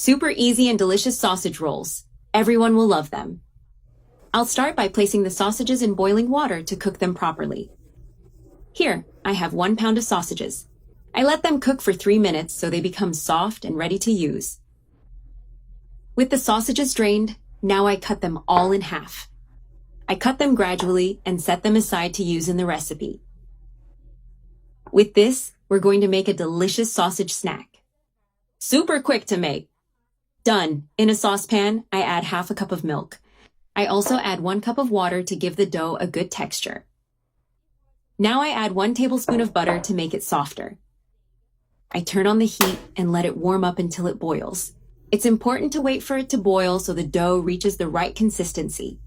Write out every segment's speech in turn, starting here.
Super easy and delicious sausage rolls. Everyone will love them. I'll start by placing the sausages in boiling water to cook them properly. Here, I have 1 pound of sausages. I let them cook for 3 minutes so they become soft and ready to use. With the sausages drained, now I cut them all in half. I cut them gradually and set them aside to use in the recipe. With this, we're going to make a delicious sausage snack. Super quick to make. Done. In a saucepan, I add half a cup of milk. I also add 1 cup of water to give the dough a good texture. Now I add 1 tablespoon of butter to make it softer. I turn on the heat and let it warm up until it boils. It's important to wait for it to boil so the dough reaches the right consistency.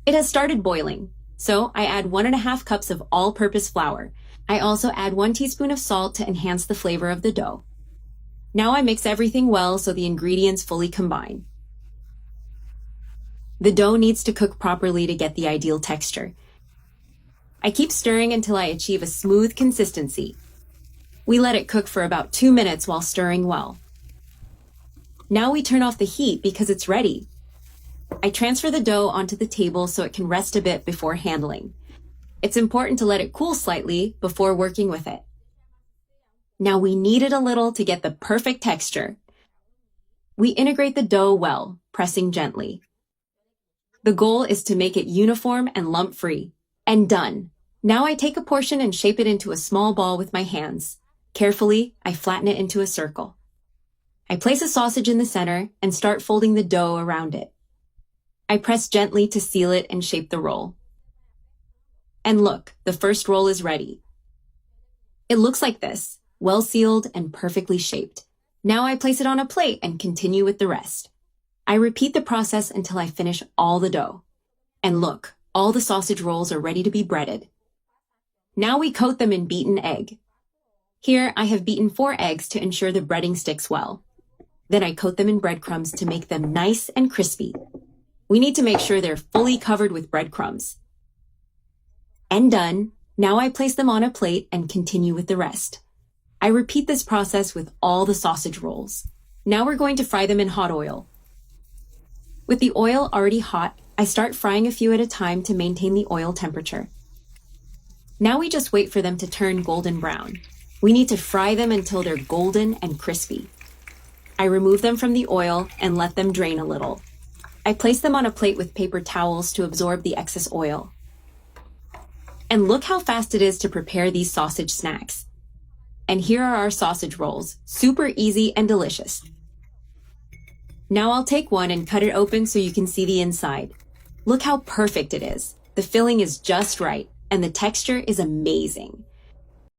It has started boiling, so I add 1.5 cups of all-purpose flour. I also add 1 teaspoon of salt to enhance the flavor of the dough. Now I mix everything well so the ingredients fully combine. The dough needs to cook properly to get the ideal texture. I keep stirring until I achieve a smooth consistency. We let it cook for about 2 minutes while stirring well. Now we turn off the heat because it's ready. I transfer the dough onto the table so it can rest a bit before handling. It's important to let it cool slightly before working with it. Now we knead it a little to get the perfect texture. We integrate the dough well, pressing gently. The goal is to make it uniform and lump-free. And done. Now I take a portion and shape it into a small ball with my hands. Carefully, I flatten it into a circle. I place a sausage in the center and start folding the dough around it. I press gently to seal it and shape the roll. And look, the first roll is ready. It looks like this, well sealed and perfectly shaped. Now I place it on a plate and continue with the rest. I repeat the process until I finish all the dough. And look, all the sausage rolls are ready to be breaded. Now we coat them in beaten egg. Here I have beaten 4 eggs to ensure the breading sticks well. Then I coat them in breadcrumbs to make them nice and crispy. We need to make sure they're fully covered with breadcrumbs. And done. Now I place them on a plate and continue with the rest. I repeat this process with all the sausage rolls. Now we're going to fry them in hot oil. With the oil already hot, I start frying a few at a time to maintain the oil temperature. Now we just wait for them to turn golden brown. We need to fry them until they're golden and crispy. I remove them from the oil and let them drain a little. I place them on a plate with paper towels to absorb the excess oil. And look how fast it is to prepare these sausage snacks. And here are our sausage rolls, super easy and delicious. Now I'll take one and cut it open so you can see the inside. Look how perfect it is. The filling is just right, and the texture is amazing.